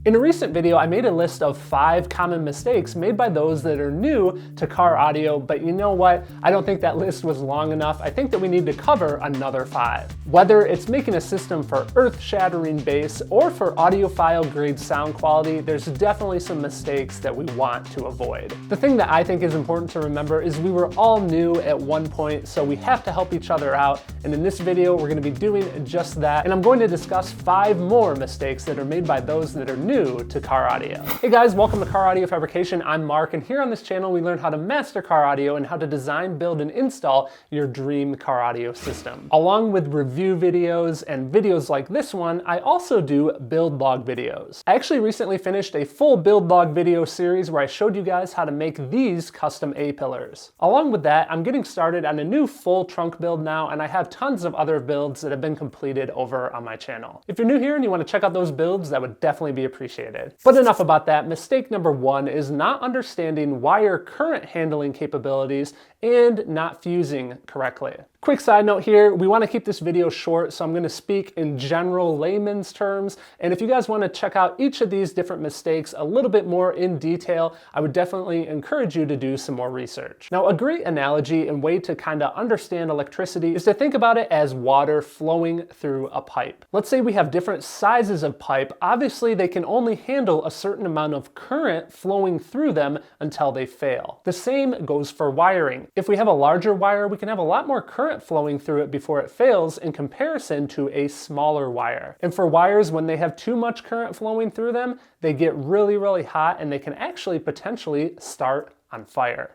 In a recent video, I made a list of 5 common mistakes made by those that are new to car audio, but you know what? I don't think that list was long enough. I think that we need to cover another 5. Whether it's making a system for earth-shattering bass or for audiophile-grade sound quality, there's definitely some mistakes that we want to avoid. The thing that I think is important to remember is we were all new at one point, so we have to help each other out, and in this video, we're going to be doing just that, and I'm going to discuss 5 more mistakes that are made by those that are new to car audio. Hey guys, welcome to CarAudioFabrication. I'm Mark, and here on this channel we learn how to master car audio and how to design, build, and install your dream car audio system. Along with review videos and videos like this one, I also do build log videos. I actually recently finished a full build log video series where I showed you guys how to make these custom A-pillars. Along with that, I'm getting started on a new full trunk build now, and I have tons of other builds that have been completed over on my channel. If you're new here and you want to check out those builds, that would definitely be appreciated. But enough about that. Mistake number 1 is not understanding wire current handling capabilities and not fusing correctly. Quick side note here, we want to keep this video short, so I'm going to speak in general layman's terms, and if you guys want to check out each of these different mistakes a little bit more in detail, I would definitely encourage you to do some more research. Now, a great analogy and way to kind of understand electricity is to think about it as water flowing through a pipe. Let's say we have different sizes of pipe. Obviously, they can only handle a certain amount of current flowing through them until they fail. The same goes for wiring. If we have a larger wire, we can have a lot more current flowing through it before it fails in comparison to a smaller wire. And for wires, when they have too much current flowing through them, they get really hot and they can actually potentially start on fire.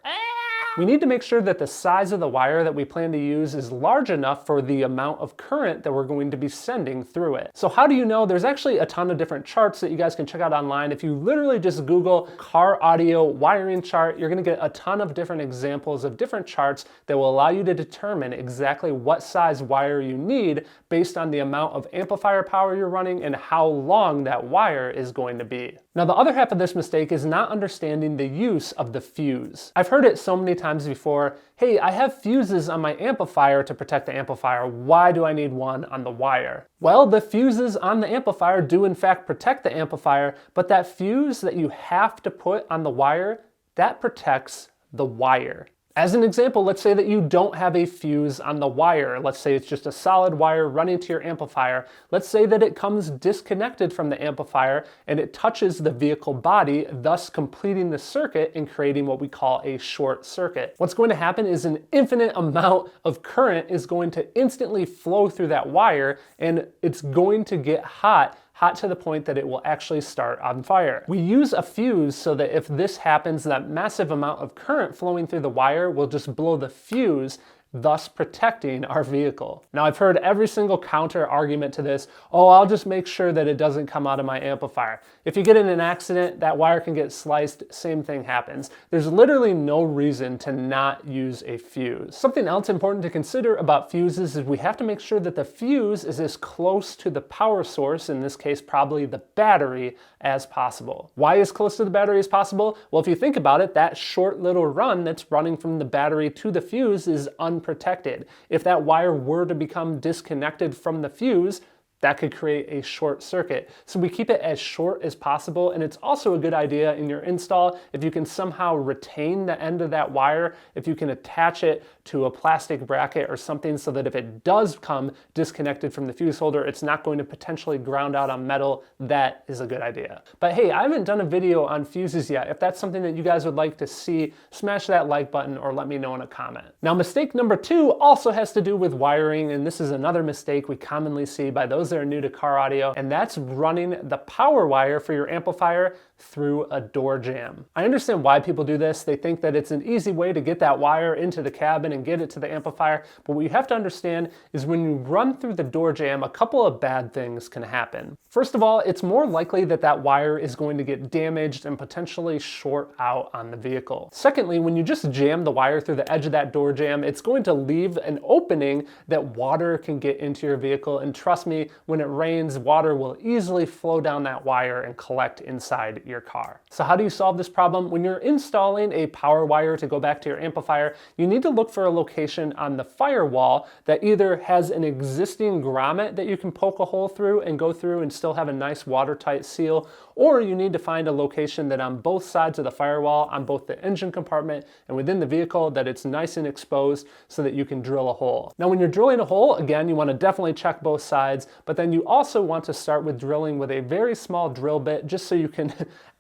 We need to make sure that the size of the wire that we plan to use is large enough for the amount of current that we're going to be sending through it. So how do you know? There's actually a ton of different charts that you guys can check out online. If you literally just Google car audio wiring chart, you're going to get a ton of different examples of different charts that will allow you to determine exactly what size wire you need based on the amount of amplifier power you're running and how long that wire is going to be. Now, the other half of this mistake is not understanding the use of the fuse. I've heard it so many times before, hey, I have fuses on my amplifier to protect the amplifier. Why do I need one on the wire? Well, the fuses on the amplifier do in fact protect the amplifier, but that fuse that you have to put on the wire, that protects the wire. As an example, let's say that you don't have a fuse on the wire. Let's say it's just a solid wire running to your amplifier. Let's say that it comes disconnected from the amplifier and it touches the vehicle body, thus completing the circuit and creating what we call a short circuit. What's going to happen is an infinite amount of current is going to instantly flow through that wire, and it's going to get hot to the point that it will actually start on fire. We use a fuse so that if this happens, that massive amount of current flowing through the wire will just blow the fuse, thus protecting our vehicle. Now, I've heard every single counter argument to this, oh, I'll just make sure that it doesn't come out of my amplifier. If you get in an accident, that wire can get sliced, same thing happens. There's literally no reason to not use a fuse. Something else important to consider about fuses is we have to make sure that the fuse is as close to the power source, in this case probably the battery, as possible. Why as close to the battery as possible? Well, if you think about it, that short little run that's running from the battery to the fuse is unprotected. If that wire were to become disconnected from the fuse, that could create a short circuit. So we keep it as short as possible, and it's also a good idea in your install if you can somehow retain the end of that wire, if you can attach it to a plastic bracket or something so that if it does come disconnected from the fuse holder, it's not going to potentially ground out on metal. That is a good idea. But hey, I haven't done a video on fuses yet. If that's something that you guys would like to see, smash that like button or let me know in a comment. Now, mistake number 2 also has to do with wiring, and this is another mistake we commonly see by those that are new to car audio, and that's running the power wire for your amplifier through a door jamb. I understand why people do this. They think that it's an easy way to get that wire into the cabin and get it to the amplifier, but what you have to understand is when you run through the door jamb, a couple of bad things can happen. First of all, it's more likely that that wire is going to get damaged and potentially short out on the vehicle. Secondly, when you just jam the wire through the edge of that door jamb, it's going to leave an opening that water can get into your vehicle, and trust me, when it rains, water will easily flow down that wire and collect inside your car. So how do you solve this problem? When you're installing a power wire to go back to your amplifier, you need to look for a location on the firewall that either has an existing grommet that you can poke a hole through and go through and still have a nice watertight seal, or you need to find a location that on both sides of the firewall, on both the engine compartment and within the vehicle, that it's nice and exposed so that you can drill a hole. Now when you're drilling a hole, again, you want to definitely check both sides, but then you also want to start with drilling with a very small drill bit just so you can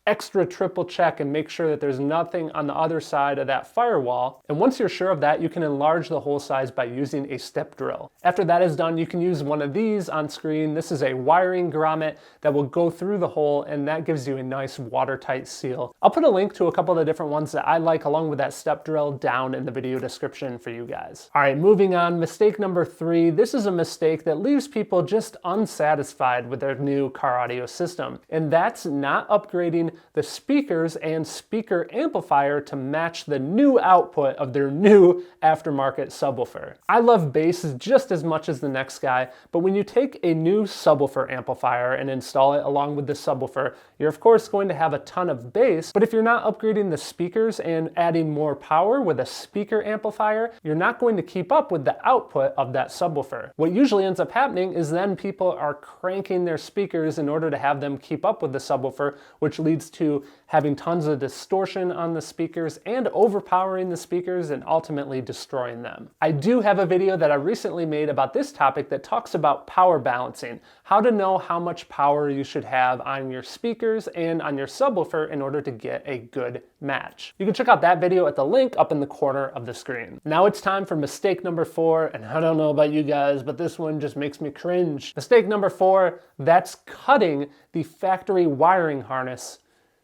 extra triple check and make sure that there's nothing on the other side of that firewall. And once you're sure of that, you can enlarge the hole size by using a step drill. After that is done, you can use one of these on screen. This is a wiring grommet that will go through the hole, and that gives you a nice watertight seal. I'll put a link to a couple of the different ones that I like along with that step drill down in the video description for you guys. All right, moving on, mistake number 3. This is a mistake that leaves people just unsatisfied with their new car audio system, and that's not upgrading the speakers and speaker amplifier to match the new output of their new aftermarket subwoofer. I love bass just as much as the next guy, but when you take a new subwoofer amplifier and install it along with the subwoofer, you're of course going to have a ton of bass, but if you're not upgrading the speakers and adding more power with a speaker amplifier, you're not going to keep up with the output of that subwoofer. What usually ends up happening is then people are cranking their speakers in order to have them keep up with the subwoofer, which leads to having tons of distortion on the speakers and overpowering the speakers and ultimately destroying them. I do have a video that I recently made about this topic that talks about power balancing, how to know how much power you should have on your speakers and on your subwoofer in order to get a good match. You can check out that video at the link up in the corner of the screen. Now it's time for mistake number 4, and I don't know about you guys, but this one just makes me cringe. Mistake number 4, that's cutting the factory wiring harness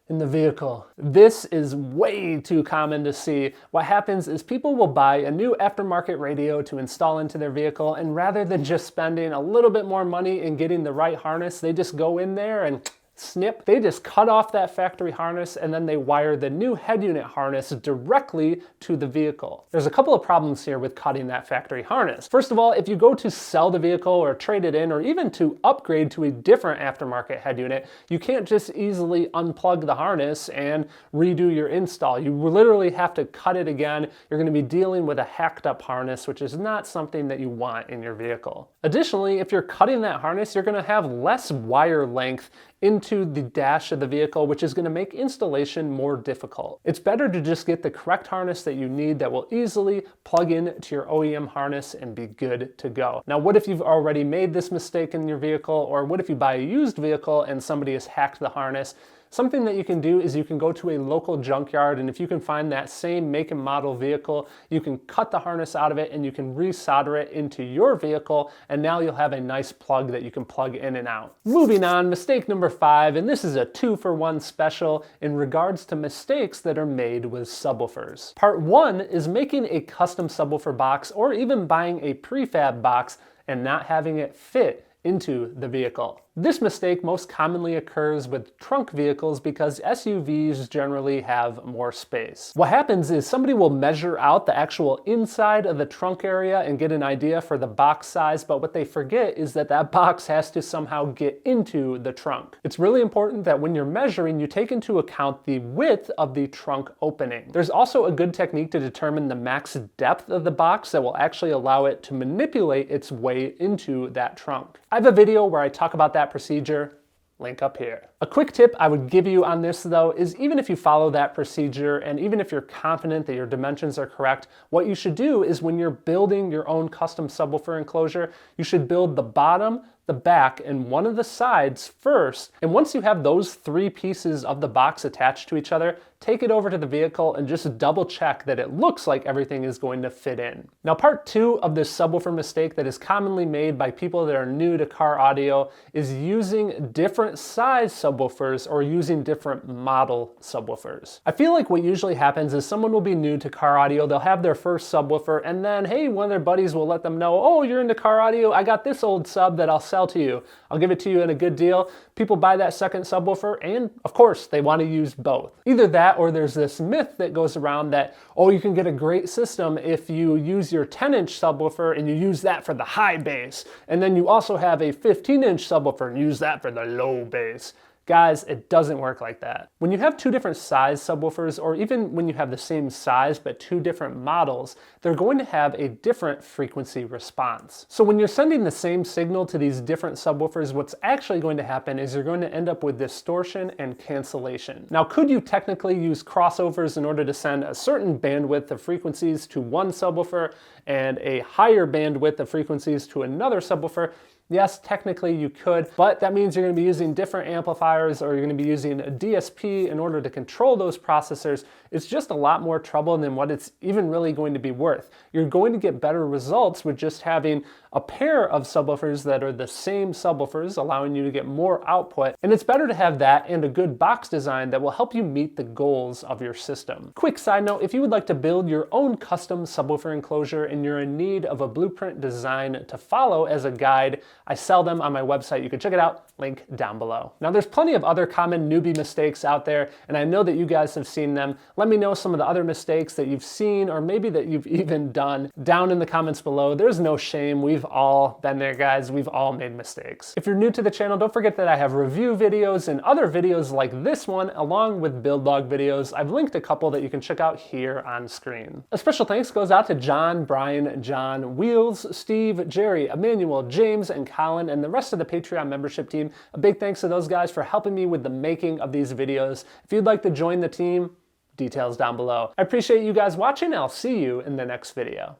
in the vehicle. This is way too common to see. What happens is people will buy a new aftermarket radio to install into their vehicle, and rather than just spending a little bit more money and getting the right harness, they just go in there and snip. They just cut off that factory harness and then they wire the new head unit harness directly to the vehicle. There's a couple of problems here with cutting that factory harness. First of all, if you go to sell the vehicle or trade it in or even to upgrade to a different aftermarket head unit, you can't just easily unplug the harness and redo your install. You literally have to cut it again. You're going to be dealing with a hacked up harness, which is not something that you want in your vehicle. Additionally, if you're cutting that harness, you're going to have less wire length into the dash of the vehicle, which is going to make installation more difficult. It's better to just get the correct harness that you need that will easily plug in to your OEM harness and be good to go. Now, what if you've already made this mistake in your vehicle, or what if you buy a used vehicle and somebody has hacked the harness? Something that you can do is you can go to a local junkyard, and if you can find that same make and model vehicle, you can cut the harness out of it and you can resolder it into your vehicle, and now you'll have a nice plug that you can plug in and out. Moving on, mistake number 5, and this is a 2-for-1 special in regards to mistakes that are made with subwoofers. Part 1 is making a custom subwoofer box or even buying a prefab box and not having it fit into the vehicle. This mistake most commonly occurs with trunk vehicles because SUVs generally have more space. What happens is somebody will measure out the actual inside of the trunk area and get an idea for the box size, but what they forget is that that box has to somehow get into the trunk. It's really important that when you're measuring, you take into account the width of the trunk opening. There's also a good technique to determine the max depth of the box that will actually allow it to manipulate its way into that trunk. I have a video where I talk about that procedure, link up here. A quick tip I would give you on this though is even if you follow that procedure and even if you're confident that your dimensions are correct, what you should do is when you're building your own custom subwoofer enclosure, you should build the bottom, the back, and one of the sides first. And once you have those 3 pieces of the box attached to each other, take it over to the vehicle and just double check that it looks like everything is going to fit in. Now, part 2 of this subwoofer mistake that is commonly made by people that are new to car audio is using different size subwoofers or using different model subwoofers. I feel like what usually happens is someone will be new to car audio, they'll have their first subwoofer, and then, hey, one of their buddies will let them know, oh, you're into car audio, I got this old sub that I'll sell sell to you. I'll give it to you in a good deal. People buy that second subwoofer and of course they want to use both. Either that or there's this myth that goes around that, oh, you can get a great system if you use your 10-inch subwoofer and you use that for the high bass. And then you also have a 15-inch subwoofer and use that for the low bass. Guys, it doesn't work like that. When you have two different size subwoofers, or even when you have the same size but two different models, they're going to have a different frequency response. So when you're sending the same signal to these different subwoofers, what's actually going to happen is you're going to end up with distortion and cancellation. Now, could you technically use crossovers in order to send a certain bandwidth of frequencies to one subwoofer and a higher bandwidth of frequencies to another subwoofer? Yes, technically you could, but that means you're going to be using different amplifiers or you're going to be using a DSP in order to control those processors. It's just a lot more trouble than what it's even really going to be worth. You're going to get better results with just having a pair of subwoofers that are the same subwoofers, allowing you to get more output. And it's better to have that and a good box design that will help you meet the goals of your system. Quick side note, if you would like to build your own custom subwoofer enclosure and you're in need of a blueprint design to follow as a guide, I sell them on my website. You can check it out, link down below. Now there's plenty of other common newbie mistakes out there, and I know that you guys have seen them. Let me know some of the other mistakes that you've seen or maybe that you've even done down in the comments below. There's no shame. We've all been there, guys. We've all made mistakes. If you're new to the channel, don't forget that I have review videos and other videos like this one, along with build log videos. I've linked a couple that you can check out here on screen. A special thanks goes out to John, Brian, John, Wheels, Steve, Jerry, Emmanuel, James, and Colin, and the rest of the Patreon membership team. A big thanks to those guys for helping me with the making of these videos. If you'd like to join the team, details down below. I appreciate you guys watching. I'll see you in the next video.